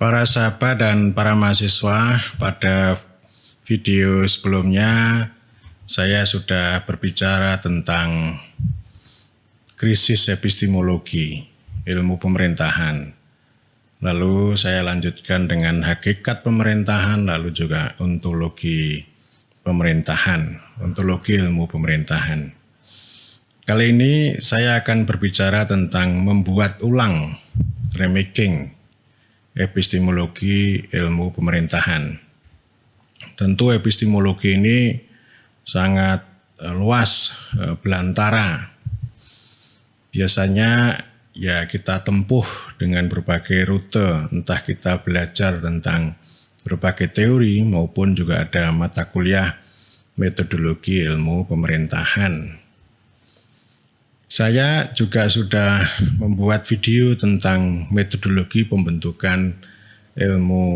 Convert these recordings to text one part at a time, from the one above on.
Para sahabat dan para mahasiswa, pada video sebelumnya saya sudah berbicara tentang krisis epistemologi, ilmu pemerintahan. Lalu saya lanjutkan dengan hakikat pemerintahan, lalu juga ontologi pemerintahan, ontologi ilmu pemerintahan. Kali ini saya akan berbicara tentang membuat ulang, remaking, epistemologi ilmu pemerintahan. Tentu epistemologi ini sangat luas, belantara. Biasanya ya kita tempuh dengan berbagai rute, entah kita belajar tentang berbagai teori maupun juga ada mata kuliah metodologi ilmu pemerintahan. Saya juga sudah membuat video tentang metodologi pembentukan ilmu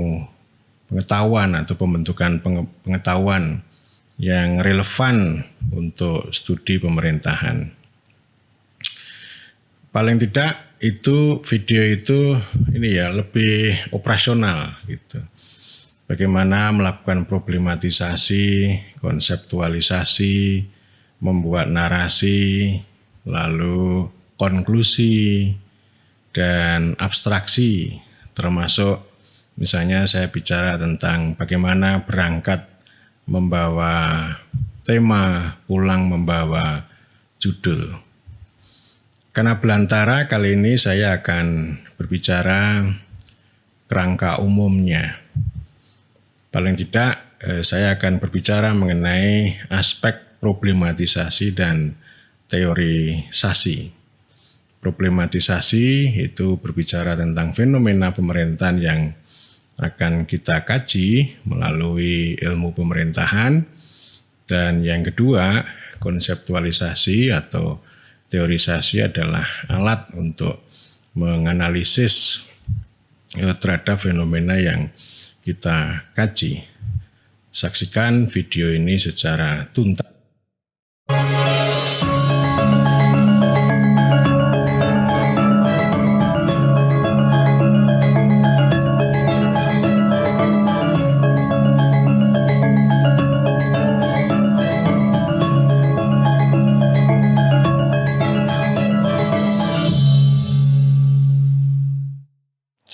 pengetahuan atau pembentukan pengetahuan yang relevan untuk studi pemerintahan. Paling tidak itu video itu lebih operasional gitu. Bagaimana melakukan problematisasi, konseptualisasi, membuat narasi, lalu konklusi dan abstraksi, termasuk misalnya saya bicara tentang bagaimana berangkat membawa tema, pulang membawa judul. Karena belantara, kali ini saya akan berbicara kerangka umumnya. Paling tidak saya akan berbicara mengenai aspek problematisasi dan teorisasi. Problematisasi itu berbicara tentang fenomena pemerintahan yang akan kita kaji melalui ilmu pemerintahan. Dan yang kedua, konseptualisasi atau teorisasi adalah alat untuk menganalisis terhadap fenomena yang kita kaji. Saksikan video ini secara tuntas.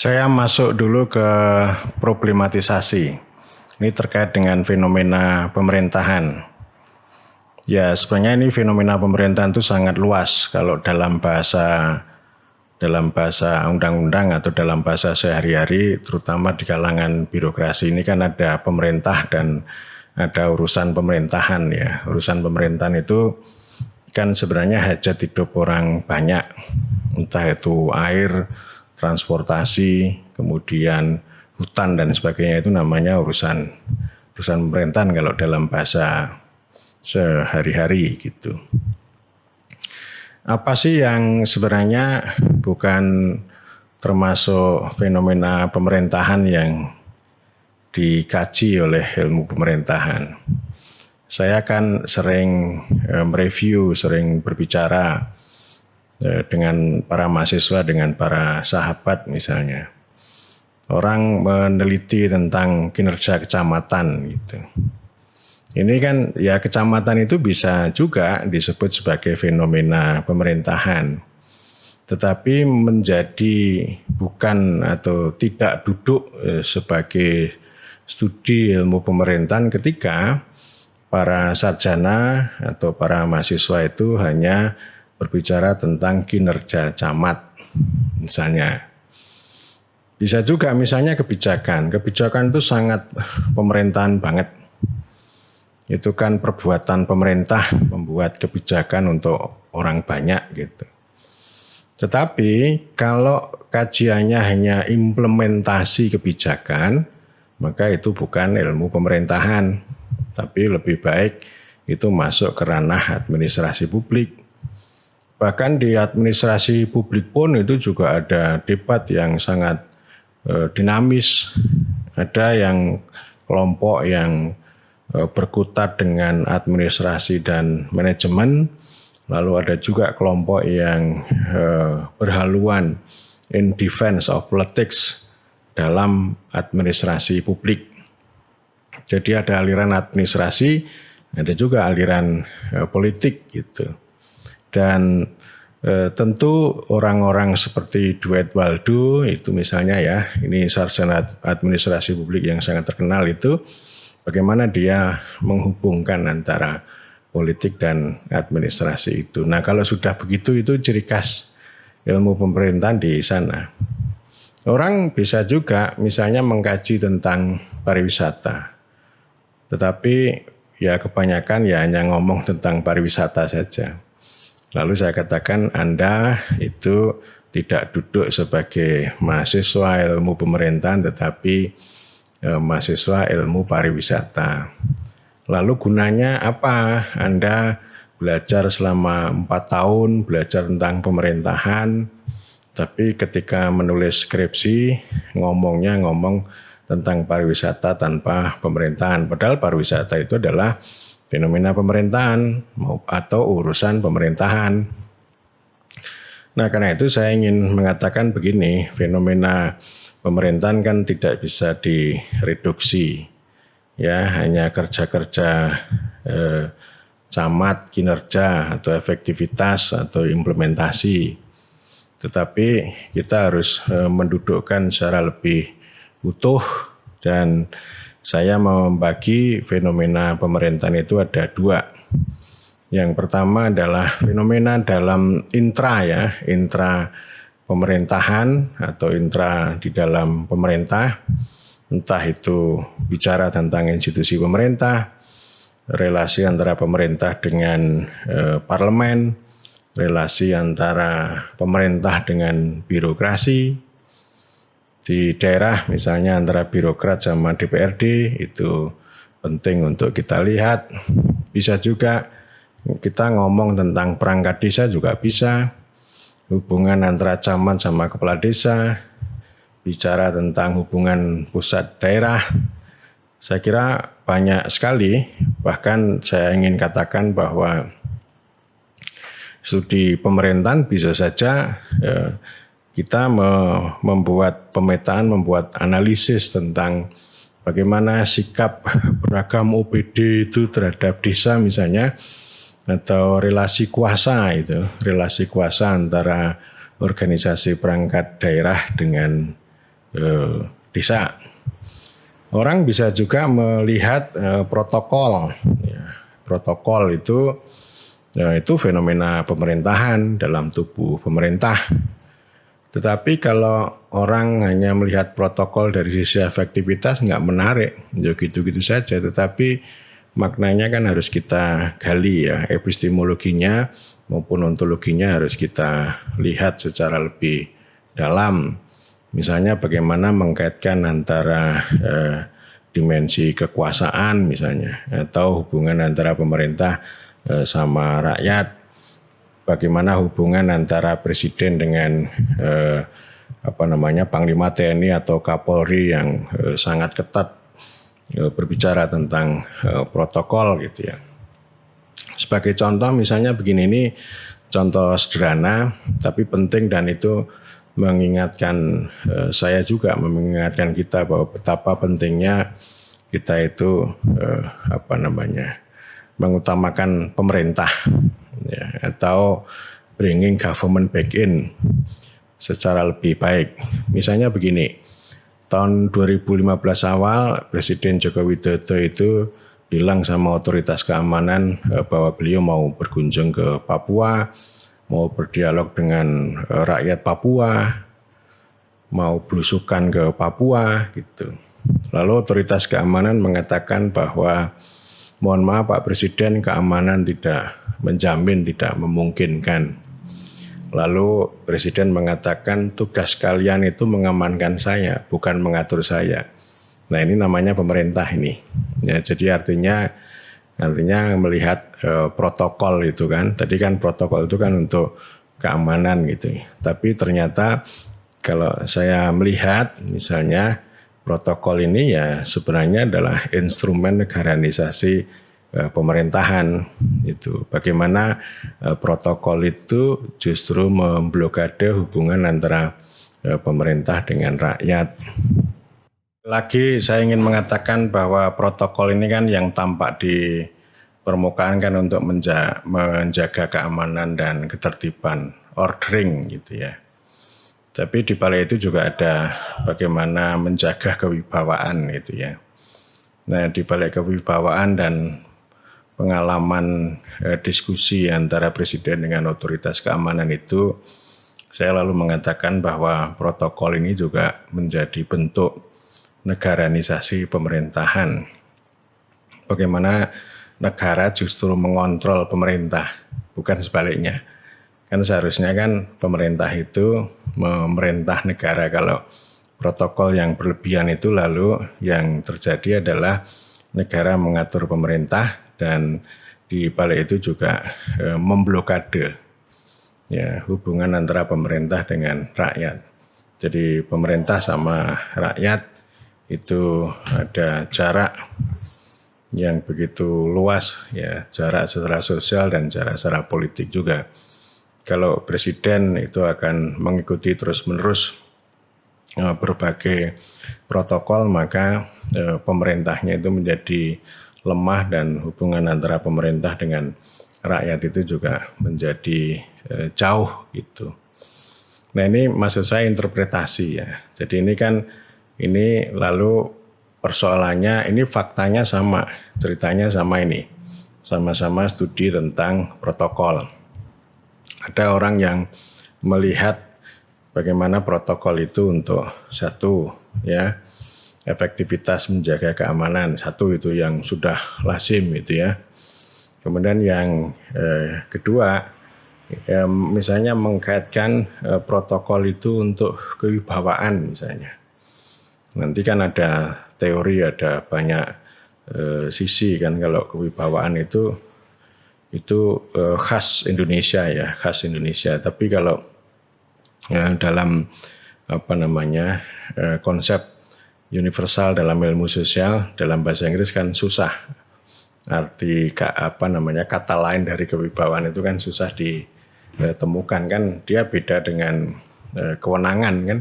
Saya masuk dulu ke problematisasi. Ini terkait dengan fenomena pemerintahan. Ya, sebenarnya ini fenomena pemerintahan itu sangat luas. Kalau dalam bahasa undang-undang atau dalam bahasa sehari-hari, terutama di kalangan birokrasi ini kan ada pemerintah dan ada urusan pemerintahan ya. Urusan pemerintahan itu kan sebenarnya hajat hidup orang banyak. Entah itu air, transportasi, kemudian hutan dan sebagainya, itu namanya urusan pemerintahan kalau dalam bahasa sehari-hari gitu. Apa sih yang sebenarnya bukan termasuk fenomena pemerintahan yang dikaji oleh ilmu pemerintahan? Saya kan sering mereview, sering berbicara dengan para mahasiswa, dengan para sahabat misalnya. Orang meneliti tentang kinerja kecamatan gitu. Ini kan ya kecamatan itu bisa juga disebut sebagai fenomena pemerintahan. Tetapi menjadi bukan atau tidak duduk sebagai studi ilmu pemerintahan ketika para sarjana atau para mahasiswa itu hanya berbicara tentang kinerja camat misalnya. Bisa juga misalnya kebijakan itu sangat pemerintahan banget. Itu kan perbuatan pemerintah membuat kebijakan untuk orang banyak gitu. Tetapi kalau kajiannya hanya implementasi kebijakan, maka itu bukan ilmu pemerintahan, tapi lebih baik itu masuk ke ranah administrasi publik. Bahkan di administrasi publik pun itu juga ada debat yang sangat dinamis. Ada yang kelompok yang berkutat dengan administrasi dan manajemen, lalu ada juga kelompok yang berhaluan in defense of politics dalam administrasi publik. Jadi ada aliran administrasi, ada juga aliran politik gitu. Dan tentu orang-orang seperti Dwight Waldo itu misalnya ya, ini sarjana administrasi publik yang sangat terkenal itu, bagaimana dia menghubungkan antara politik dan administrasi itu. Nah kalau sudah begitu itu ciri khas ilmu pemerintahan di sana. Orang bisa juga misalnya mengkaji tentang pariwisata, tetapi ya kebanyakan ya hanya ngomong tentang pariwisata saja. Lalu saya katakan Anda itu tidak duduk sebagai mahasiswa ilmu pemerintahan tetapi mahasiswa ilmu pariwisata. Lalu gunanya apa? Anda belajar selama 4 tahun, belajar tentang pemerintahan, tapi ketika menulis skripsi ngomong tentang pariwisata tanpa pemerintahan. Padahal pariwisata itu adalah fenomena pemerintahan atau urusan pemerintahan. Nah karena itu saya ingin mengatakan begini, fenomena pemerintahan kan tidak bisa direduksi. Ya hanya kerja-kerja camat, kinerja atau efektivitas atau implementasi. Tetapi kita harus mendudukkan secara lebih utuh dan saya membagi fenomena pemerintahan itu ada 2. Yang pertama adalah fenomena dalam intra pemerintahan atau intra di dalam pemerintah. Entah itu bicara tentang institusi pemerintah, relasi antara pemerintah dengan parlemen, relasi antara pemerintah dengan birokrasi. Di daerah misalnya antara birokrat sama DPRD itu penting untuk kita lihat. Bisa juga kita ngomong tentang perangkat desa juga bisa. Hubungan antara camat sama kepala desa. Bicara tentang hubungan pusat daerah, saya kira banyak sekali. Bahkan saya ingin katakan bahwa studi pemerintahan bisa saja kita membuat pemetaan, membuat analisis tentang bagaimana sikap beragam OPD itu terhadap desa misalnya, atau relasi kuasa antara organisasi perangkat daerah dengan desa. Orang bisa juga melihat protokol. Protokol itu fenomena pemerintahan dalam tubuh pemerintah. Tetapi kalau orang hanya melihat protokol dari sisi efektivitas nggak menarik, ya gitu-gitu saja. Tetapi maknanya kan harus kita gali ya, epistemologinya maupun ontologinya harus kita lihat secara lebih dalam. Misalnya bagaimana mengkaitkan antara dimensi kekuasaan misalnya, atau hubungan antara pemerintah sama rakyat, bagaimana hubungan antara presiden dengan Panglima TNI atau Kapolri yang sangat ketat berbicara tentang protokol gitu ya. Sebagai contoh misalnya begini, ini contoh sederhana tapi penting dan itu mengingatkan saya juga mengingatkan kita bahwa betapa pentingnya kita itu mengutamakan pemerintah ya, atau bringing government back in secara lebih baik. Misalnya begini, tahun 2015 awal Presiden Joko Widodo itu bilang sama otoritas keamanan bahwa beliau mau berkunjung ke Papua, mau berdialog dengan rakyat Papua, mau belusukan ke Papua gitu. Lalu otoritas keamanan mengatakan bahwa mohon maaf Pak Presiden, keamanan tidak menjamin, tidak memungkinkan. Lalu Presiden mengatakan tugas kalian itu mengamankan saya, bukan mengatur saya. Nah ini namanya pemerintah ini. Ya, jadi artinya melihat protokol itu kan. Tadi kan protokol itu kan untuk keamanan gitu. Tapi ternyata kalau saya melihat misalnya protokol ini ya sebenarnya adalah instrumen negaranisasi pemerintahan itu. Bagaimana protokol itu justru memblokade hubungan antara pemerintah dengan rakyat. Lagi saya ingin mengatakan bahwa protokol ini kan yang tampak di permukaan kan untuk menjaga keamanan dan ketertiban, ordering gitu ya. Tapi di balik itu juga ada bagaimana menjaga kewibawaan gitu ya. Nah, di balik kewibawaan dan pengalaman diskusi antara presiden dengan otoritas keamanan itu, saya lalu mengatakan bahwa protokol ini juga menjadi bentuk negaranisasi pemerintahan. Bagaimana negara justru mengontrol pemerintah, bukan sebaliknya. Kan seharusnya kan pemerintah itu memerintah negara. Kalau protokol yang berlebihan itu lalu yang terjadi adalah negara mengatur pemerintah dan di balik itu juga memblokade ya hubungan antara pemerintah dengan rakyat. Jadi pemerintah sama rakyat itu ada jarak yang begitu luas ya, jarak secara sosial dan jarak secara politik juga. Kalau presiden itu akan mengikuti terus-menerus berbagai protokol, maka pemerintahnya itu menjadi lemah dan hubungan antara pemerintah dengan rakyat itu juga menjadi jauh gitu. Nah, ini maksud saya interpretasi ya. Jadi ini lalu persoalannya, ini faktanya sama, ceritanya sama ini. Sama-sama studi tentang protokol. Ada orang yang melihat bagaimana protokol itu untuk satu, ya, efektivitas menjaga keamanan. Satu itu yang sudah lazim gitu ya. Kemudian yang kedua, ya, misalnya mengkaitkan protokol itu untuk kewibawaan misalnya. Nanti kan ada teori, ada banyak sisi kan kalau kewibawaan itu khas Indonesia ya, khas Indonesia. Tapi kalau dalam konsep universal dalam ilmu sosial dalam bahasa Inggris kan susah. Arti kata lain dari kewibawaan itu kan susah ditemukan kan, dia beda dengan kewenangan kan.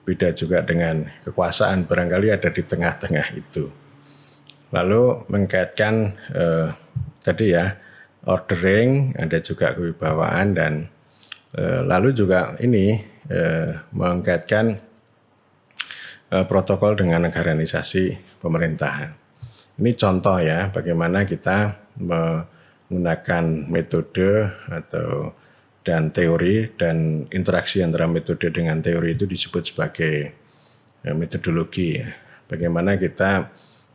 Beda juga dengan kekuasaan, barangkali ada di tengah-tengah itu. Lalu mengkaitkan tadi ya, ordering, ada juga kewibawaan, dan lalu juga ini mengkaitkan protokol dengan negaranisasi pemerintahan. Ini contoh ya, bagaimana kita menggunakan metode dan teori, dan interaksi antara metode dengan teori itu disebut sebagai metodologi. Bagaimana kita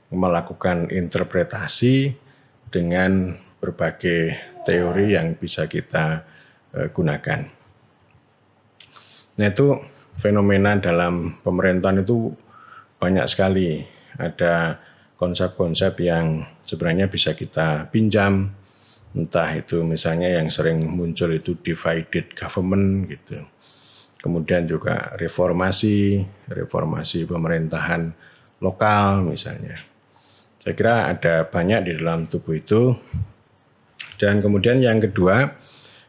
melakukan interpretasi dengan berbagai teori yang bisa kita gunakan. Nah, itu fenomena dalam pemerintahan itu banyak sekali. Ada konsep-konsep yang sebenarnya bisa kita pinjam. Entah itu misalnya yang sering muncul itu divided government gitu. Kemudian juga reformasi pemerintahan lokal misalnya. Saya kira ada banyak di dalam tubuh itu. Dan kemudian yang kedua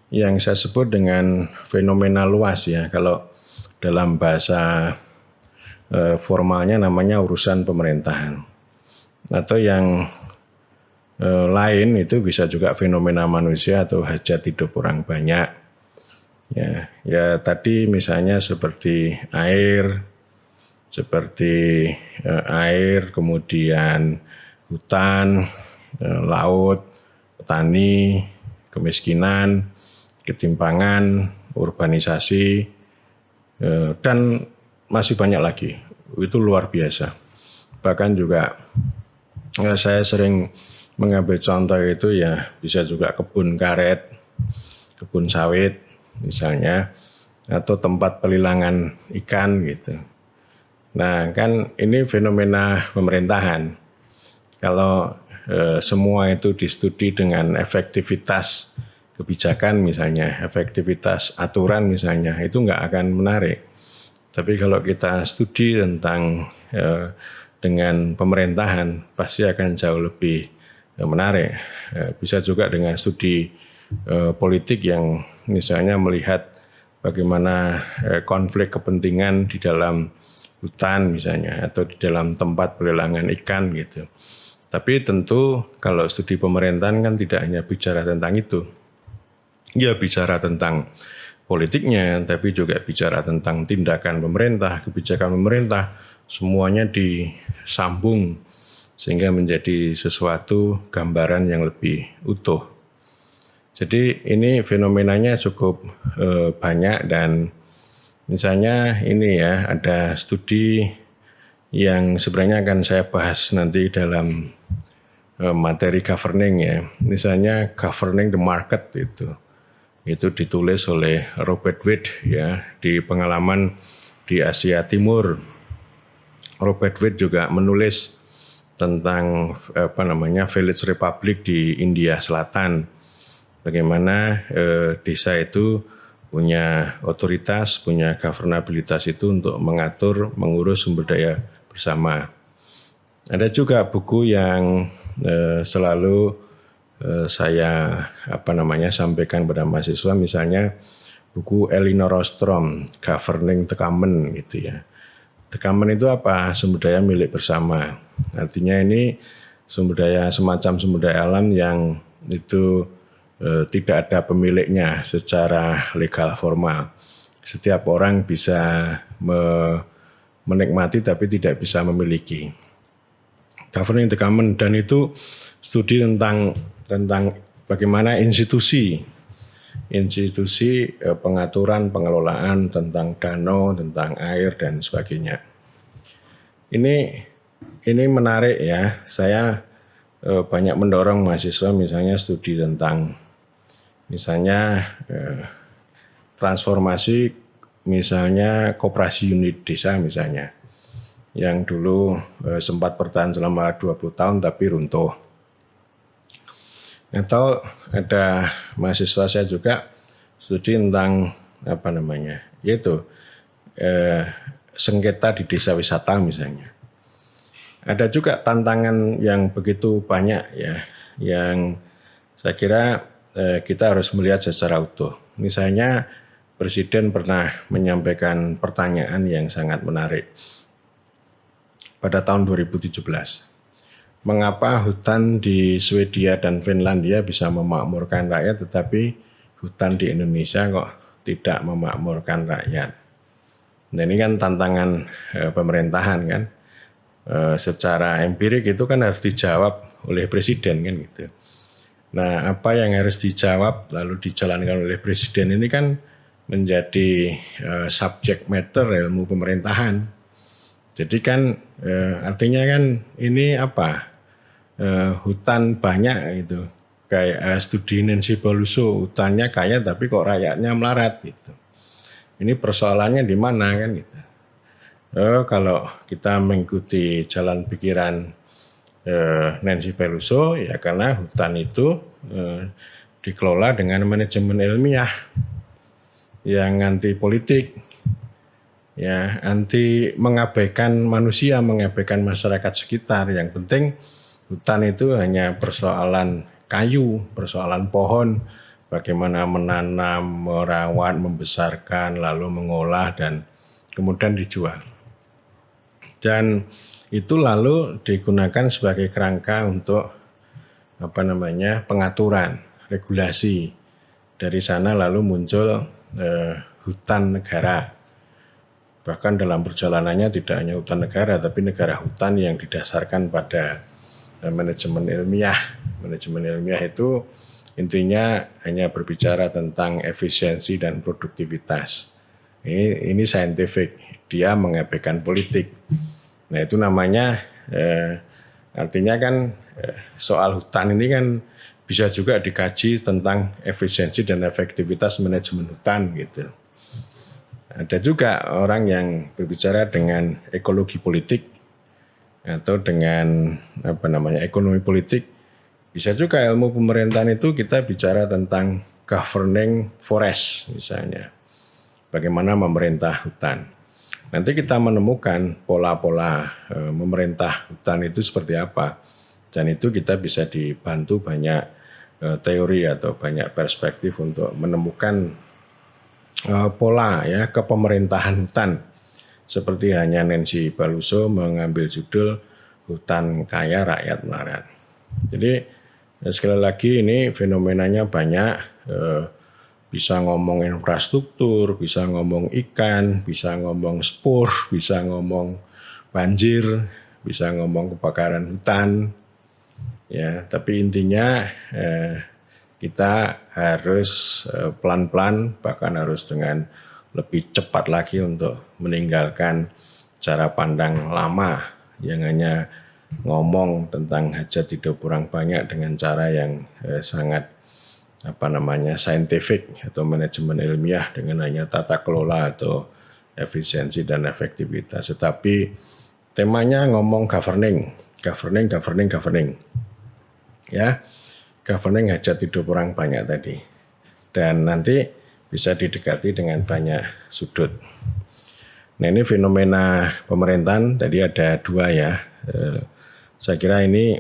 yang saya sebut dengan fenomena luas ya. Kalau dalam bahasa formalnya namanya urusan pemerintahan. Atau yang lain itu bisa juga fenomena manusia atau hajat hidup orang banyak. Ya tadi misalnya seperti air, kemudian hutan, laut, petani, kemiskinan, ketimpangan, urbanisasi, dan masih banyak lagi. Itu luar biasa. Bahkan juga saya sering mengambil contoh itu ya bisa juga kebun karet, kebun sawit misalnya, atau tempat pelelangan ikan gitu. Nah kan ini fenomena pemerintahan. Kalau semua itu distudi dengan efektivitas kebijakan misalnya, efektivitas aturan misalnya, itu nggak akan menarik. Tapi kalau kita studi tentang dengan pemerintahan pasti akan jauh lebih menarik. Bisa juga dengan studi politik yang misalnya melihat bagaimana konflik kepentingan di dalam hutan misalnya, atau di dalam tempat pelelangan ikan gitu. Tapi tentu kalau studi pemerintahan kan tidak hanya bicara tentang itu. Ya bicara tentang politiknya, tapi juga bicara tentang tindakan pemerintah, kebijakan pemerintah, semuanya disambung sehingga menjadi sesuatu gambaran yang lebih utuh. Jadi ini fenomenanya cukup banyak, dan misalnya ini ya, ada studi yang sebenarnya akan saya bahas nanti dalam materi governing ya. Misalnya governing the market itu ditulis oleh Robert Witt ya, di pengalaman di Asia Timur. Robert Witt juga menulis tentang Village Republic di India Selatan. Bagaimana desa itu punya otoritas, punya governabilitas itu untuk mengatur, mengurus sumber daya bersama. Ada juga buku yang selalu saya sampaikan pada mahasiswa, misalnya buku Elinor Ostrom, Governing the Common gitu ya. The Common itu apa? Sumber daya milik bersama. Artinya ini sumber daya, semacam sumber daya alam yang itu tidak ada pemiliknya secara legal formal. Setiap orang bisa menikmati tapi tidak bisa memiliki. Governing the Common, dan itu studi tentang bagaimana institusi pengaturan, pengelolaan tentang danau, tentang air dan sebagainya. Ini menarik ya. Saya banyak mendorong mahasiswa misalnya studi tentang misalnya transformasi misalnya koperasi unit desa misalnya, yang dulu sempat bertahan selama 20 tahun tapi runtuh. Atau ada mahasiswa saya juga studi tentang yaitu sengketa di desa wisata misalnya. Ada juga tantangan yang begitu banyak ya, yang saya kira kita harus melihat secara utuh. Misalnya Presiden pernah menyampaikan pertanyaan yang sangat menarik pada tahun 2017. Mengapa hutan di Swedia dan Finlandia bisa memakmurkan rakyat, tetapi hutan di Indonesia kok tidak memakmurkan rakyat? Nah, ini kan tantangan pemerintahan kan. Secara empirik itu kan harus dijawab oleh Presiden kan gitu. Nah, apa yang harus dijawab lalu dijalankan oleh Presiden ini kan menjadi subject matter ilmu pemerintahan. Jadi kan artinya kan ini hutan banyak gitu. Kayak studi Nancy Pelosi, hutannya kaya tapi kok rakyatnya melarat gitu. Ini persoalannya di mana kan gitu. Kalau kita mengikuti jalan pikiran Nancy Pelosi ya karena hutan itu dikelola dengan manajemen ilmiah yang anti politik, ya anti mengabaikan manusia, mengabaikan masyarakat sekitar. Yang penting hutan itu hanya persoalan kayu, persoalan pohon, bagaimana menanam, merawat, membesarkan, lalu mengolah dan kemudian dijual. Dan itu lalu digunakan sebagai kerangka untuk pengaturan, regulasi. Dari sana lalu muncul hutan negara. Bahkan dalam perjalanannya tidak hanya hutan negara, tapi negara hutan yang didasarkan pada manajemen ilmiah. Manajemen ilmiah itu intinya hanya berbicara tentang efisiensi dan produktivitas. Ini scientific, dia mengabaikan politik. Nah itu namanya, artinya kan soal hutan ini kan bisa juga dikaji tentang efisiensi dan efektivitas manajemen hutan gitu. Ada juga orang yang berbicara dengan ekologi politik atau dengan ekonomi politik. Bisa juga ilmu pemerintahan itu kita bicara tentang governing forest misalnya. Bagaimana memerintah hutan. Nanti kita menemukan pola-pola memerintah hutan itu seperti apa. Dan itu kita bisa dibantu banyak teori atau banyak perspektif untuk menemukan pola ya kepemerintahan hutan seperti hanya Nancy Pelosi mengambil judul hutan kaya rakyat melarat. Jadi sekali lagi ini fenomenanya banyak, bisa ngomong infrastruktur, bisa ngomong ikan, bisa ngomong spur, bisa ngomong banjir, bisa ngomong kebakaran hutan. Ya, tapi intinya kita harus pelan-pelan, bahkan harus dengan lebih cepat lagi untuk meninggalkan cara pandang lama yang hanya ngomong tentang hajat hidup orang banyak dengan cara yang sangat scientific atau manajemen ilmiah dengan hanya tata kelola atau efisiensi dan efektivitas. Tetapi temanya ngomong governing. Ya, governing hajat hidup orang banyak tadi. Dan nanti bisa didekati dengan banyak sudut. Nah, ini fenomena pemerintahan tadi ada dua ya. Saya kira ini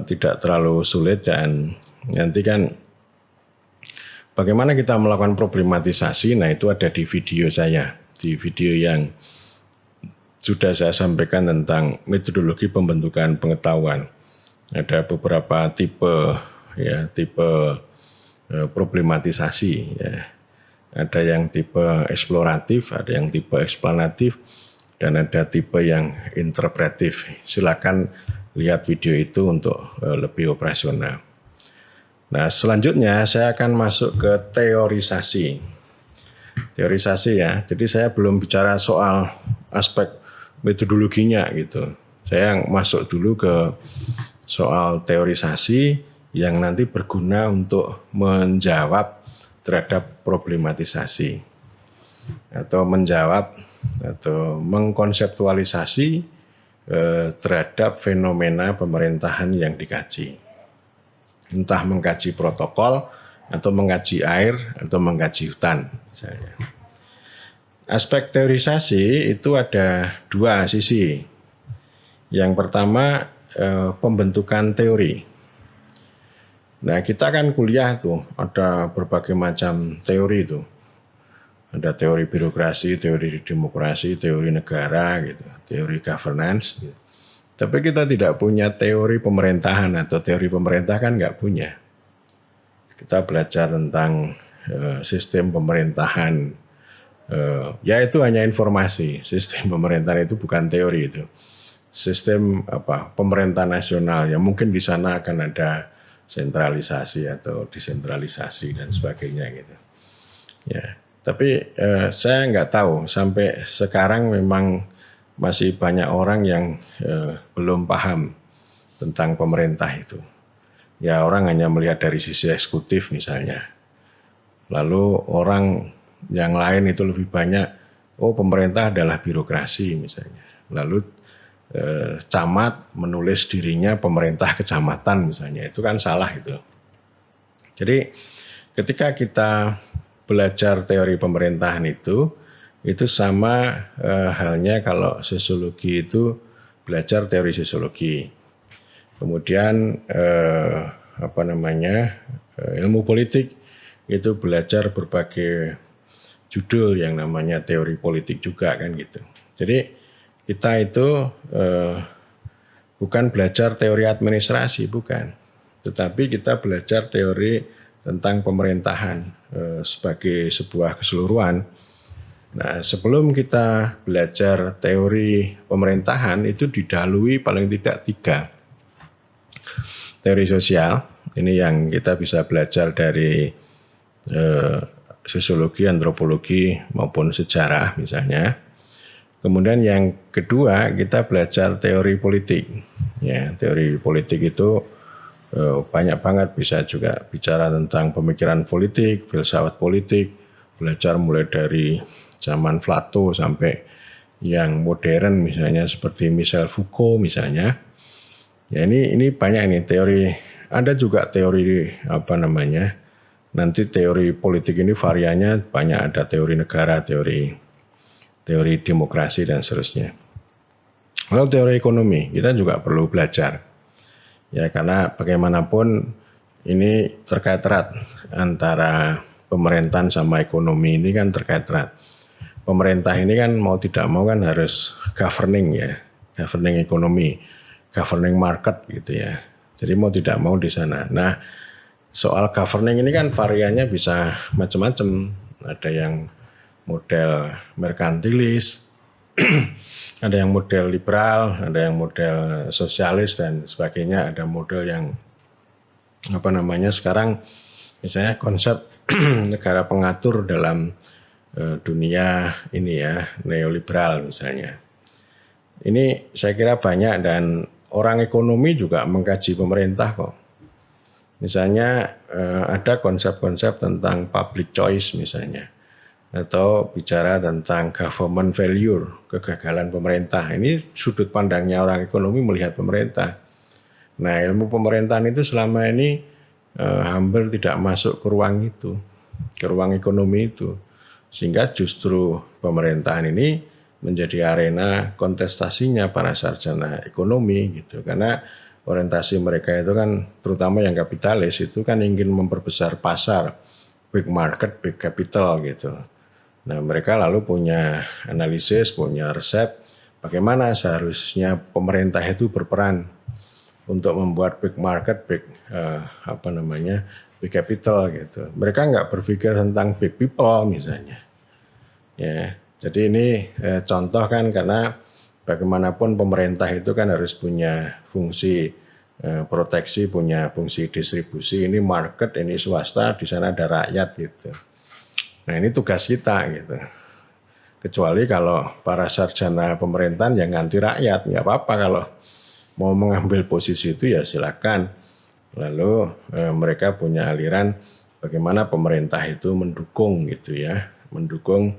tidak terlalu sulit, dan nanti kan bagaimana kita melakukan problematisasi, nah itu ada di video saya. Di video yang sudah saya sampaikan tentang metodologi pembentukan pengetahuan. Ada beberapa tipe problematisasi ya. Ada yang tipe eksploratif, ada yang tipe eksplanatif, dan ada tipe yang interpretif. Silakan lihat video itu untuk lebih operasional. Nah, selanjutnya saya akan masuk ke teorisasi. Teorisasi ya. Jadi saya belum bicara soal aspek metodologinya gitu. Saya masuk dulu ke soal teorisasi yang nanti berguna untuk menjawab terhadap problematisasi atau menjawab atau mengkonseptualisasi terhadap fenomena pemerintahan yang dikaji. Entah mengkaji protokol atau mengkaji air atau mengkaji hutan misalnya. Aspek teorisasi itu ada dua sisi. Yang pertama pembentukan teori. Nah, kita kan kuliah tuh ada berbagai macam teori itu. Ada teori birokrasi, teori demokrasi, teori negara gitu, teori governance gitu. Tapi kita tidak punya teori pemerintahan, atau teori pemerintah kan nggak punya. Kita belajar tentang sistem pemerintahan, ya itu hanya informasi. Sistem pemerintahan itu bukan teori itu. Sistem pemerintah nasional, ya mungkin di sana akan ada sentralisasi atau desentralisasi dan sebagainya gitu. Ya, tapi saya nggak tahu sampai sekarang memang masih banyak orang yang belum paham tentang pemerintah itu. Ya, orang hanya melihat dari sisi eksekutif misalnya. Lalu orang yang lain itu lebih banyak, oh pemerintah adalah birokrasi misalnya. Lalu camat menulis dirinya pemerintah kecamatan misalnya, itu kan salah itu. Jadi ketika kita belajar teori pemerintahan itu sama halnya kalau sosiologi itu belajar teori sosiologi. Kemudian ilmu politik itu belajar berbagai judul yang namanya teori politik juga kan gitu. Jadi kita itu bukan belajar teori administrasi, bukan. Tetapi kita belajar teori tentang pemerintahan sebagai sebuah keseluruhan. Nah, sebelum kita belajar teori pemerintahan itu didahului paling tidak 3. Teori sosial, ini yang kita bisa belajar dari sosiologi, antropologi maupun sejarah misalnya. Kemudian yang kedua kita belajar teori politik. Ya, teori politik itu banyak banget, bisa juga bicara tentang pemikiran politik, filsafat politik, belajar mulai dari zaman Plato sampai yang modern misalnya seperti Michel Foucault misalnya. Ya ini banyak ini teori. Ada juga teori nanti teori politik ini variannya banyak, ada teori negara, teori demokrasi dan seterusnya. Lalu teori ekonomi kita juga perlu belajar. Ya, karena bagaimanapun ini terkait erat antara pemerintahan sama ekonomi, ini kan terkait erat. pemerintah ini kan mau tidak mau kan harus governing ya, governing ekonomi, governing market gitu ya. Jadi mau tidak mau di sana. Nah, soal governing ini kan variannya bisa macam-macam. Ada yang model merkantilis, ada yang model liberal, ada yang model sosialis dan sebagainya. Ada model yang sekarang misalnya konsep negara pengatur dalam dunia ini ya, neoliberal misalnya. Ini saya kira banyak dan orang ekonomi juga mengkaji pemerintah kok. Misalnya ada konsep-konsep tentang public choice misalnya, atau bicara tentang government failure, kegagalan pemerintah. Ini sudut pandangnya orang ekonomi melihat pemerintah. Nah, ilmu pemerintahan itu selama ini hampir tidak masuk ke ruang itu, ke ruang ekonomi itu. Sehingga justru pemerintahan ini menjadi arena kontestasinya para sarjana ekonomi gitu. Karena orientasi mereka itu kan terutama yang kapitalis itu kan ingin memperbesar pasar, big market, big capital gitu. Nah, mereka lalu punya analisis, punya resep bagaimana seharusnya pemerintah itu berperan untuk membuat big market, big big capital gitu. Mereka nggak berpikir tentang big people misalnya. Ya, jadi ini contoh kan karena bagaimanapun pemerintah itu kan harus punya fungsi proteksi, punya fungsi distribusi. Ini market, ini swasta, di sana ada rakyat gitu. Nah, ini tugas kita gitu. Kecuali kalau para sarjana pemerintahan yang anti rakyat, nggak apa-apa kalau mau mengambil posisi itu ya silakan. Lalu mereka punya aliran bagaimana pemerintah itu mendukung gitu ya, mendukung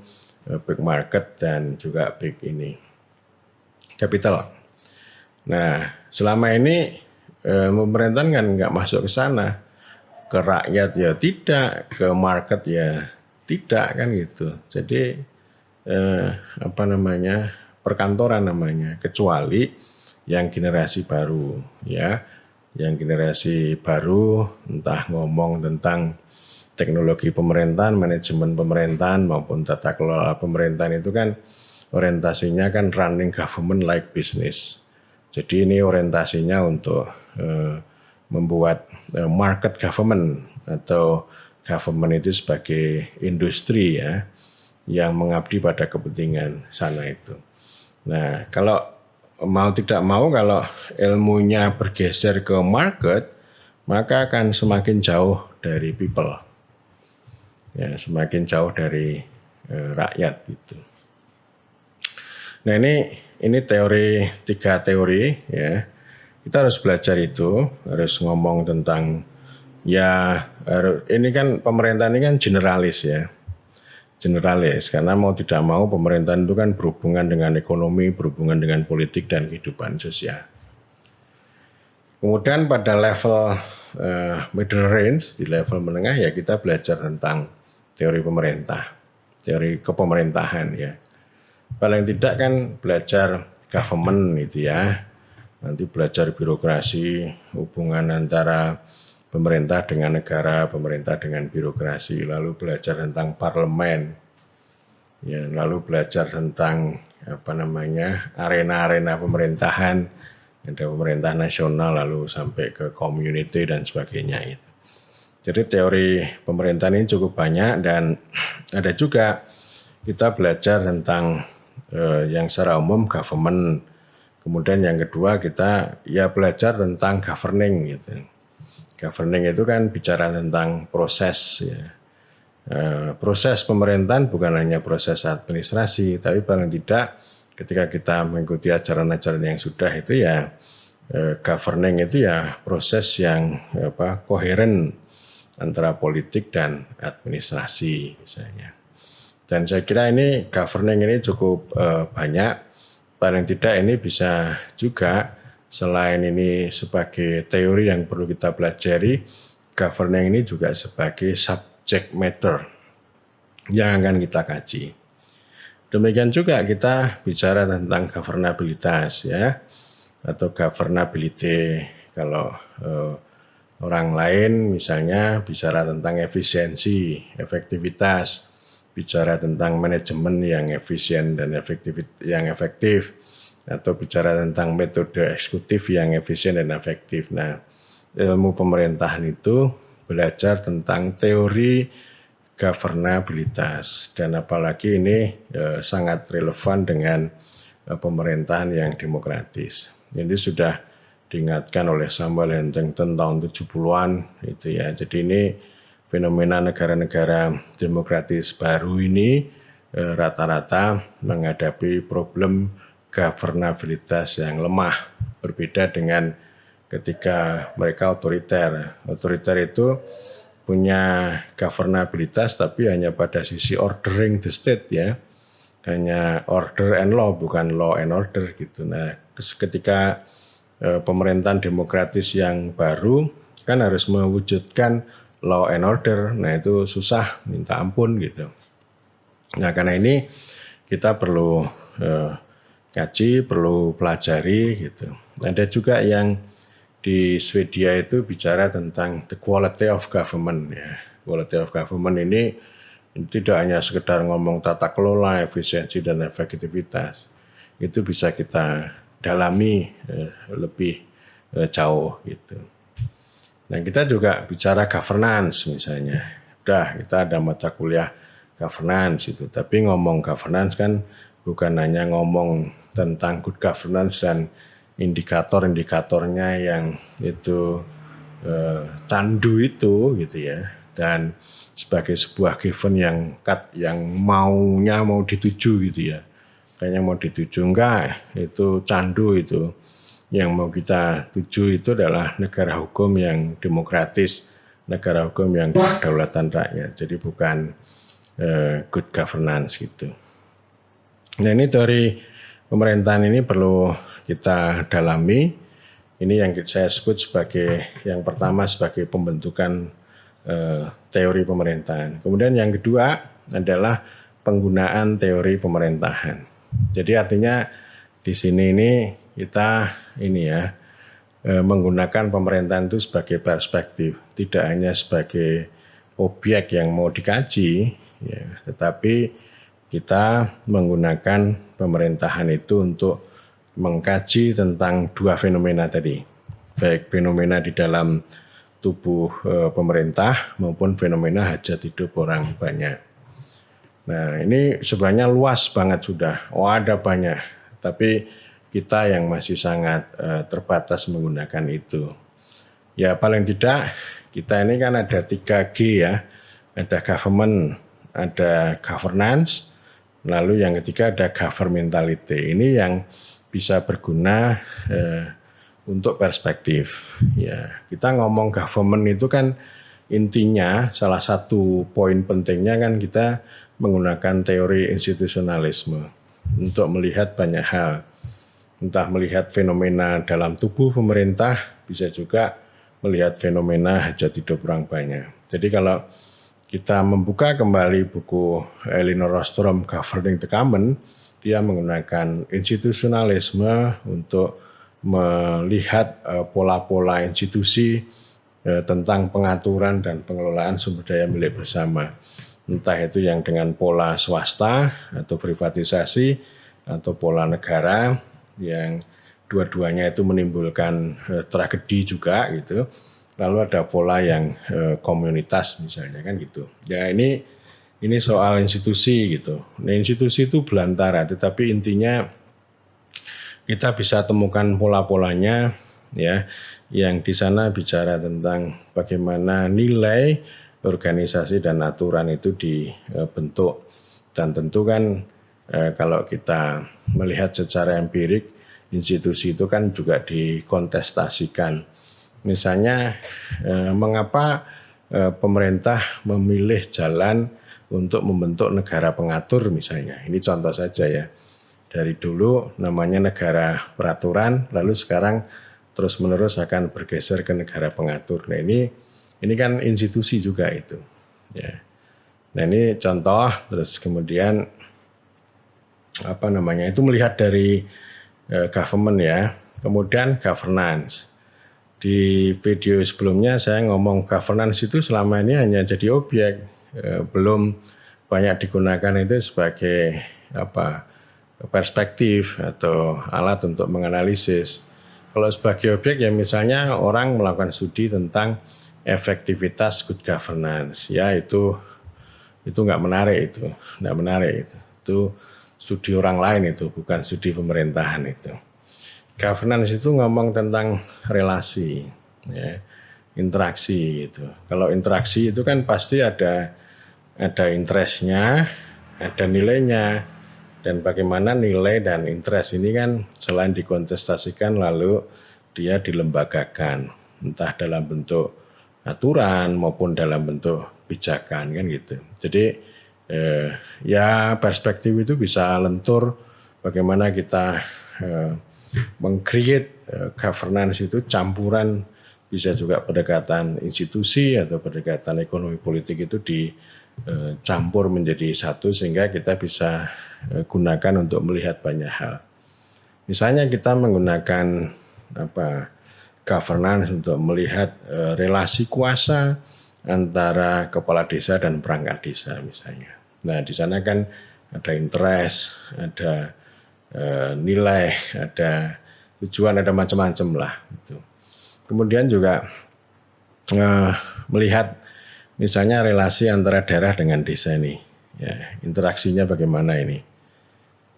big market dan juga big capital. Nah, selama ini pemerintahan kan nggak masuk ke sana, ke rakyat ya tidak, ke market ya tidak kan gitu. Jadi perkantoran namanya, kecuali yang generasi baru ya, yang generasi baru entah ngomong tentang teknologi pemerintahan, manajemen pemerintahan maupun tata kelola pemerintahan itu kan orientasinya kan running government like business. Jadi ini orientasinya untuk membuat market government atau government itu sebagai industri ya yang mengabdi pada kepentingan sana itu. Nah, kalau mau tidak mau kalau ilmunya bergeser ke market, maka akan semakin jauh dari people. Ya, semakin jauh dari rakyat gitu. Nah, ini teori, 3 teori ya. Kita harus belajar itu, harus ngomong tentang ya ini kan pemerintahan ini kan generalis ya. Generalis karena mau tidak mau pemerintahan itu kan berhubungan dengan ekonomi, berhubungan dengan politik dan kehidupan sosial. Kemudian pada level middle range, di level menengah ya kita belajar tentang teori pemerintah, teori kepemerintahan ya. Paling tidak kan belajar government itu ya. Nanti belajar birokrasi, hubungan antara pemerintah dengan negara, pemerintah dengan birokrasi, lalu belajar tentang parlemen, ya, lalu belajar tentang arena-arena pemerintahan, ada pemerintah nasional, lalu sampai ke community dan sebagainya itu. Jadi teori pemerintahan ini cukup banyak dan ada juga kita belajar tentang yang secara umum government, kemudian yang kedua kita ya belajar tentang governing gitu. Governing itu kan bicara tentang proses ya. Proses pemerintahan bukan hanya proses administrasi, tapi paling tidak ketika kita mengikuti ajaran-ajaran yang sudah itu ya governing itu ya proses yang koheren antara politik dan administrasi misalnya. Dan saya kira ini governing ini cukup banyak, paling tidak ini bisa juga selain ini sebagai teori yang perlu kita pelajari, governing ini juga sebagai subject matter yang akan kita kaji. Demikian juga kita bicara tentang governabilitas ya, atau governability. Kalau orang lain misalnya bicara tentang efisiensi, efektivitas, bicara tentang manajemen yang efisien dan efektif, atau bicara tentang metode eksekutif yang efisien dan efektif. Nah, ilmu pemerintahan itu belajar tentang teori governabilitas, dan apalagi ini sangat relevan dengan pemerintahan yang demokratis. Ini sudah diingatkan oleh Samuel Huntington tahun 70-an itu ya. Jadi ini fenomena negara-negara demokratis baru ini rata-rata menghadapi problem governabilitas yang lemah, berbeda dengan ketika mereka otoriter. Otoriter itu punya governabilitas tapi hanya pada sisi ordering the state ya, hanya order and law, bukan law and order gitu. Nah, ketika pemerintahan demokratis yang baru kan harus mewujudkan law and order, nah itu susah minta ampun gitu. Nah, karena ini kita perlu kaji, perlu pelajari gitu. Ada juga yang di Swedia itu bicara tentang the quality of government ya. Quality of government ini tidak hanya sekedar ngomong tata kelola, efisiensi dan efektivitas. Itu bisa kita dalami lebih jauh gitu. Nah, kita juga bicara governance misalnya. Kita ada mata kuliah governance itu, tapi ngomong governance kan bukan hanya ngomong tentang good governance dan indikator-indikatornya yang itu candu itu gitu ya, dan sebagai sebuah given yang mau dituju gitu ya. Kayaknya mau dituju enggak, itu candu itu. Yang mau kita tuju itu adalah negara hukum yang demokratis, negara hukum yang kedaulatan rakyat. Jadi bukan good governance gitu. Nah, ini teori pemerintahan ini perlu kita dalami. Ini yang saya sebut sebagai yang pertama sebagai pembentukan teori pemerintahan. Kemudian yang kedua adalah penggunaan teori pemerintahan. Jadi artinya di sini ini kita menggunakan pemerintahan itu sebagai perspektif, tidak hanya sebagai objek yang mau dikaji, ya, tetapi kita menggunakan pemerintahan itu untuk mengkaji tentang dua fenomena tadi, baik fenomena di dalam tubuh pemerintah maupun fenomena hajat hidup orang banyak. Nah, ini sebenarnya luas banget sudah, ada banyak, tapi kita yang masih sangat terbatas menggunakan itu. Ya paling tidak kita ini kan ada 3G ya, ada government, ada governance, lalu yang ketiga ada governmentality. Ini yang bisa berguna untuk perspektif. Ya, kita ngomong government itu kan intinya salah satu poin pentingnya kan kita menggunakan teori institusionalisme untuk melihat banyak hal. Entah melihat fenomena dalam tubuh pemerintah, bisa juga melihat fenomena hajat hidup orang banyak. Jadi kalau kita membuka kembali buku Elinor Ostrom Governing the Common, dia menggunakan institusionalisme untuk melihat pola-pola institusi tentang pengaturan dan pengelolaan sumber daya milik bersama. Entah itu yang dengan pola swasta atau privatisasi atau pola negara yang dua-duanya itu menimbulkan tragedi juga gitu. Lalu ada pola yang komunitas misalnya kan gitu. Ya ini soal institusi gitu. Nah, institusi itu belantara, tetapi intinya kita bisa temukan pola-polanya ya, yang di sana bicara tentang bagaimana nilai organisasi dan aturan itu dibentuk. Dan tentu kan kalau kita melihat secara empirik, institusi itu kan juga dikontestasikan. Misalnya mengapa pemerintah memilih jalan untuk membentuk negara pengatur misalnya. Ini contoh saja ya. Dari dulu namanya negara peraturan, lalu sekarang terus-menerus akan bergeser ke negara pengatur. Nah ini kan institusi juga itu. Ya. Nah ini contoh, terus kemudian itu melihat dari government ya, kemudian governance. Di video sebelumnya saya ngomong governance itu selama ini hanya jadi objek, belum banyak digunakan itu sebagai perspektif atau alat untuk menganalisis. Kalau sebagai objek ya misalnya orang melakukan studi tentang efektivitas good governance, ya itu nggak menarik itu studi orang lain, itu bukan studi pemerintahan itu. Governance itu ngomong tentang relasi, ya, interaksi gitu. Kalau interaksi itu kan pasti ada interestnya, ada nilainya, dan bagaimana nilai dan interest ini kan selain dikontestasikan lalu dia dilembagakan, entah dalam bentuk aturan maupun dalam bentuk pijakan kan gitu. Jadi ya perspektif itu bisa lentur bagaimana kita meng-create governance itu campuran, bisa juga pendekatan institusi atau pendekatan ekonomi politik itu dicampur menjadi satu sehingga kita bisa gunakan untuk melihat banyak hal. Misalnya kita menggunakan governance untuk melihat relasi kuasa antara kepala desa dan perangkat desa misalnya. Nah di sana kan ada interest, ada nilai, ada tujuan, ada macam-macam lah. Gitu. Kemudian juga melihat misalnya relasi antara daerah dengan desa ini, ya, interaksinya bagaimana ini.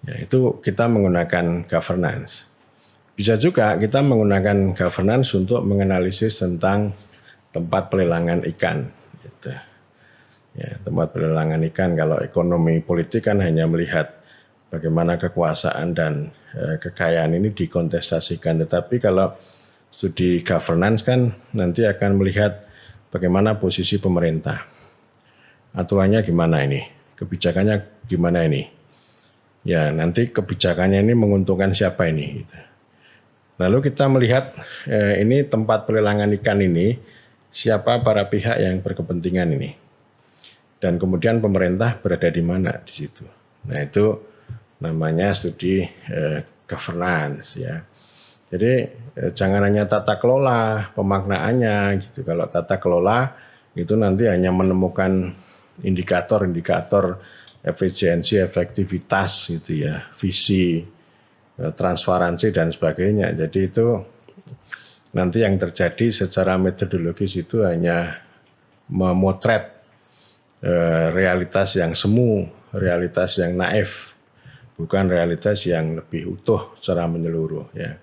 Ya, itu kita menggunakan governance. Bisa juga kita menggunakan governance untuk menganalisis tentang tempat pelelangan ikan. Gitu. Ya, tempat pelelangan ikan, kalau ekonomi politik kan hanya melihat bagaimana kekuasaan dan kekayaan ini dikontestasikan. Tetapi kalau studi governance kan nanti akan melihat bagaimana posisi pemerintah. Aturannya gimana ini? Kebijakannya gimana ini? Ya nanti kebijakannya ini menguntungkan siapa ini? Lalu kita melihat ini tempat pelelangan ikan ini, siapa para pihak yang berkepentingan ini. Dan kemudian pemerintah berada di mana di situ. Nah itu namanya studi governance ya. Jadi jangan hanya tata kelola pemaknaannya gitu. Kalau tata kelola itu nanti hanya menemukan indikator-indikator efisiensi, efektivitas gitu ya, visi, transparansi dan sebagainya. Jadi itu nanti yang terjadi secara metodologis itu hanya memotret realitas yang semu, realitas yang naif, bukan realitas yang lebih utuh secara menyeluruh ya.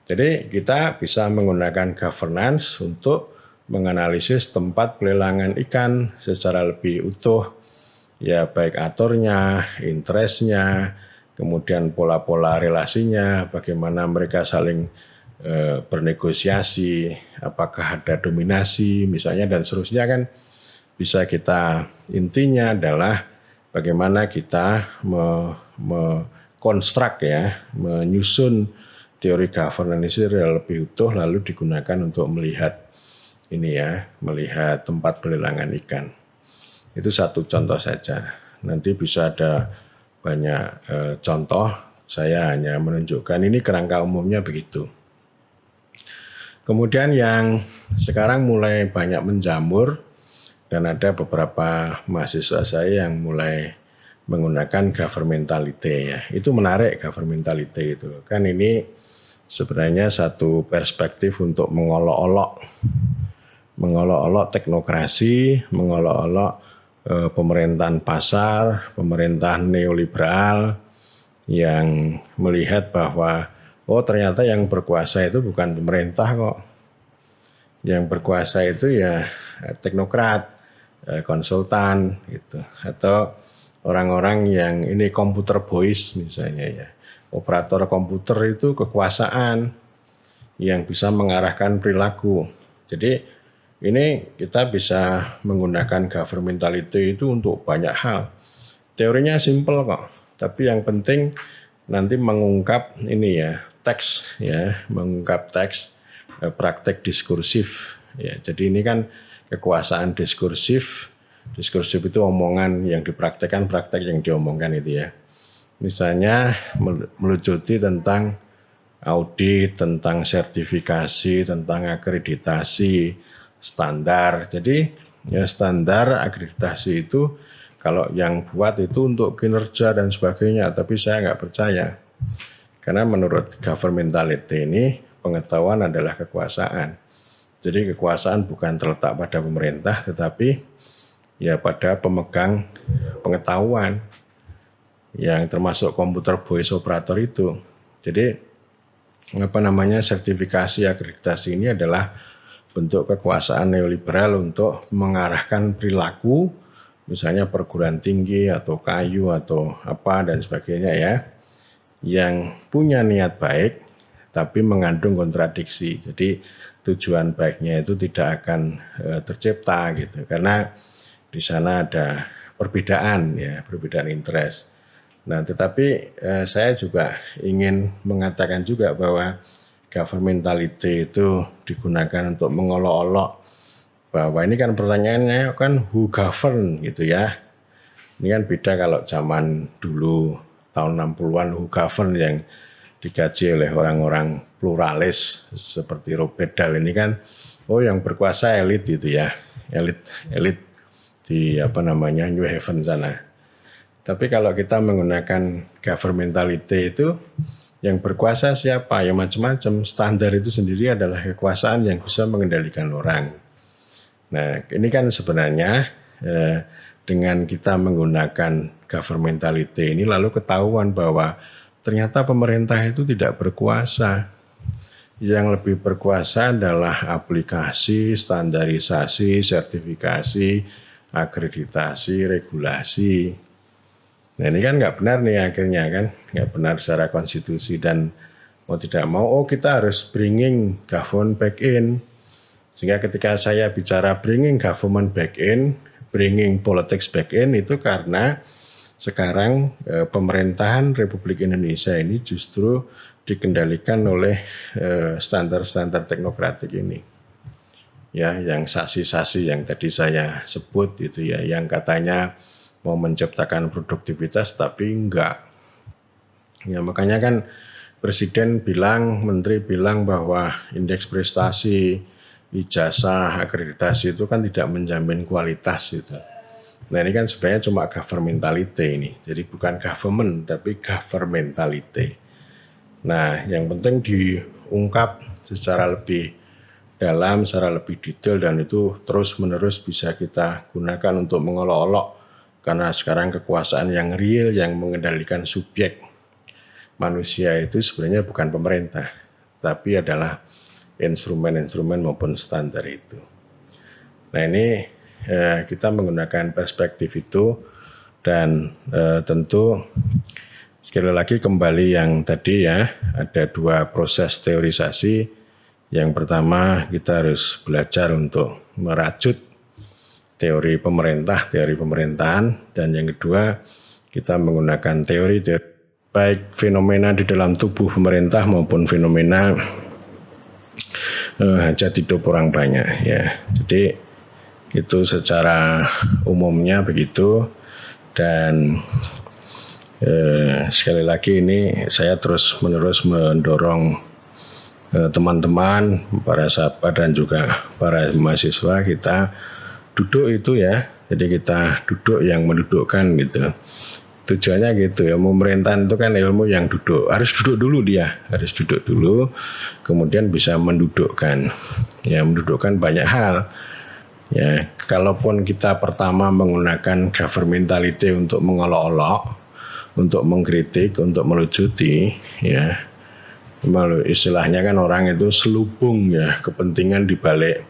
Jadi kita bisa menggunakan governance untuk menganalisis tempat pelelangan ikan secara lebih utuh, ya baik aturnya, interestnya, kemudian pola-pola relasinya, bagaimana mereka saling bernegosiasi, apakah ada dominasi misalnya dan seterusnya kan bisa kita, intinya adalah bagaimana kita konstruk ya, menyusun teori governance lebih utuh lalu digunakan untuk melihat ini ya, melihat tempat pelelangan ikan. Itu satu contoh saja. Nanti bisa ada banyak contoh. Saya hanya menunjukkan ini kerangka umumnya begitu. Kemudian yang sekarang mulai banyak menjamur dan ada beberapa mahasiswa saya yang mulai menggunakan governmentality ya. Itu menarik governmentality itu. Kan ini sebenarnya satu perspektif untuk mengolok-olok teknokrasi, mengolok-olok pemerintahan pasar, pemerintahan neoliberal yang melihat bahwa oh ternyata yang berkuasa itu bukan pemerintah kok. Yang berkuasa itu ya teknokrat, konsultan gitu, atau orang-orang yang ini komputer boys misalnya ya. Operator komputer itu kekuasaan yang bisa mengarahkan perilaku. Jadi ini kita bisa menggunakan governmentality itu untuk banyak hal. Teorinya simple kok, tapi yang penting nanti mengungkap ini ya, teks ya, mengungkap teks, praktek diskursif ya. Jadi ini kan kekuasaan diskursif. Diskursif itu omongan yang dipraktekkan, praktek yang diomongkan itu ya. Misalnya melucuti tentang audit, tentang sertifikasi, tentang akreditasi, standar. Jadi ya standar akreditasi itu kalau yang buat itu untuk kinerja dan sebagainya, tapi saya nggak percaya. Karena menurut governmentality ini pengetahuan adalah kekuasaan. Jadi kekuasaan bukan terletak pada pemerintah, tetapi ya pada pemegang pengetahuan yang termasuk komputer voice operator itu. Jadi sertifikasi akreditasi ini adalah bentuk kekuasaan neoliberal untuk mengarahkan perilaku, misalnya perguruan tinggi atau kayu atau apa dan sebagainya ya, yang punya niat baik tapi mengandung kontradiksi. Jadi tujuan baiknya itu tidak akan tercipta gitu, karena di sana ada perbedaan ya, perbedaan interest. Nah, tetapi saya juga ingin mengatakan juga bahwa governmentality itu digunakan untuk mengolok-olok bahwa ini kan pertanyaannya kan who govern gitu ya. Ini kan beda kalau zaman dulu tahun 60-an who govern yang digaji oleh orang-orang pluralis seperti Robert Dahl ini kan yang berkuasa elit gitu ya. Elit di New Haven sana. Tapi kalau kita menggunakan governmentality itu yang berkuasa siapa? Ya macam-macam. Standar itu sendiri adalah kekuasaan yang bisa mengendalikan orang. Nah, ini kan sebenarnya dengan kita menggunakan governmentality ini lalu ketahuan bahwa ternyata pemerintah itu tidak berkuasa. Yang lebih berkuasa adalah aplikasi, standarisasi, sertifikasi, akreditasi, regulasi. Nah ini kan nggak benar nih akhirnya kan, nggak benar secara konstitusi dan mau tidak mau kita harus bringing government back in. Sehingga ketika saya bicara bringing government back in, bringing politics back in itu karena sekarang pemerintahan Republik Indonesia ini justru dikendalikan oleh standar-standar teknokratik ini. Ya, yang saksi-saksi yang tadi saya sebut itu ya, yang katanya mau menciptakan produktivitas tapi enggak. Ya makanya kan Presiden bilang, Menteri bilang bahwa indeks prestasi, ijazah, akreditasi itu kan tidak menjamin kualitas itu. Nah ini kan sebenarnya cuma governmentality ini. Jadi bukan government tapi governmentality. Nah yang penting diungkap secara lebih dalam, secara lebih detail dan itu terus menerus bisa kita gunakan untuk mengolok-olok. Karena sekarang kekuasaan yang real, yang mengendalikan subjek manusia itu sebenarnya bukan pemerintah, tapi adalah instrumen-instrumen maupun standar itu. Nah ini kita menggunakan perspektif itu dan tentu sekali lagi kembali yang tadi ya, ada dua proses teorisasi. Yang pertama kita harus belajar untuk merajut teori pemerintah, teori pemerintahan, dan yang kedua kita menggunakan teori baik fenomena di dalam tubuh pemerintah maupun fenomena hajat hidup orang banyak ya. Jadi itu secara umumnya begitu dan sekali lagi ini saya terus menerus mendorong teman-teman, para sahabat dan juga para mahasiswa kita duduk itu ya, jadi kita duduk yang mendudukkan gitu. Tujuannya gitu ya, pemerintahan itu kan ilmu yang duduk, harus duduk dulu dia, harus duduk dulu, kemudian bisa mendudukkan. Ya mendudukkan banyak hal. Ya, kalaupun kita pertama menggunakan governmentality untuk mengolok-olok, untuk mengkritik, untuk melucuti, ya, istilahnya kan orang itu selubung ya, kepentingan dibalik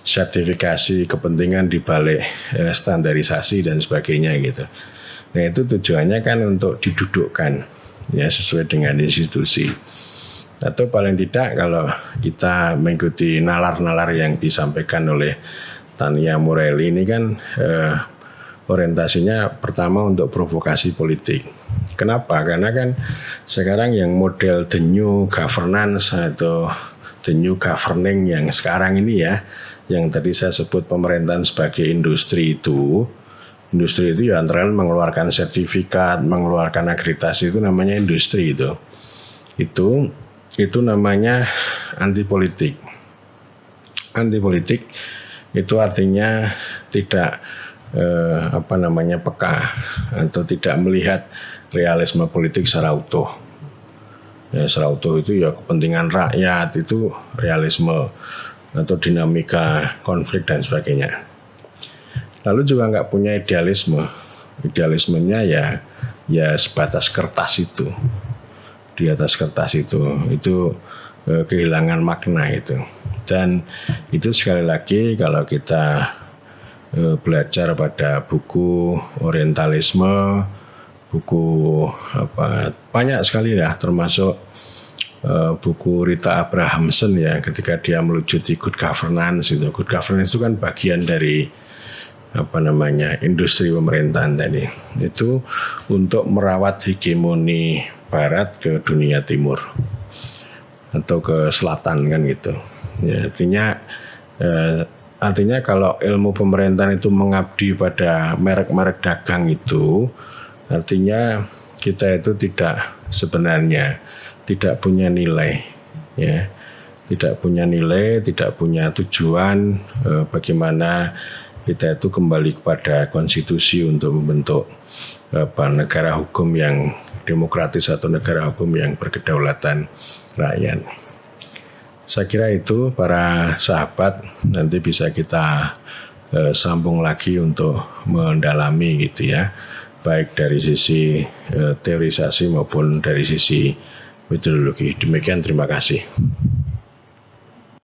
sertifikasi, kepentingan dibalik standarisasi dan sebagainya gitu. Nah itu tujuannya kan untuk didudukkan ya sesuai dengan institusi. Atau paling tidak kalau kita mengikuti nalar-nalar yang disampaikan oleh Tania Murelli ini kan orientasinya pertama untuk provokasi politik. Kenapa? Karena kan sekarang yang model the new governance atau the new governing yang sekarang ini ya, yang tadi saya sebut pemerintahan sebagai industri itu ya antara lain mengeluarkan sertifikat, mengeluarkan akreditasi itu namanya industri itu. Itu namanya anti politik. Anti politik itu artinya tidak peka atau tidak melihat realisme politik secara utuh. Ya, secara utuh itu ya kepentingan rakyat, itu realisme atau dinamika konflik dan sebagainya. Lalu juga nggak punya idealisme. Idealismenya ya sebatas kertas itu. Di atas kertas itu kehilangan makna itu. Dan itu sekali lagi kalau kita belajar pada buku orientalisme, buku banyak sekali ya, termasuk buku Rita Abrahamson ya, ketika dia melucuti good governance itu. Good governance itu kan bagian dari industri pemerintahan tadi. Itu untuk merawat hegemoni Barat ke dunia Timur atau ke selatan kan gitu. Ya, artinya kalau ilmu pemerintahan itu mengabdi pada merek-merek dagang itu, artinya kita itu sebenarnya tidak punya nilai, ya, tidak punya nilai, tidak punya tujuan bagaimana kita itu kembali kepada konstitusi untuk membentuk negara hukum yang demokratis atau negara hukum yang berkedaulatan rakyat. Saya kira itu para sahabat, nanti bisa kita sambung lagi untuk mendalami gitu ya, baik dari sisi teorisasi maupun dari sisi metodologi. Demikian, terima kasih.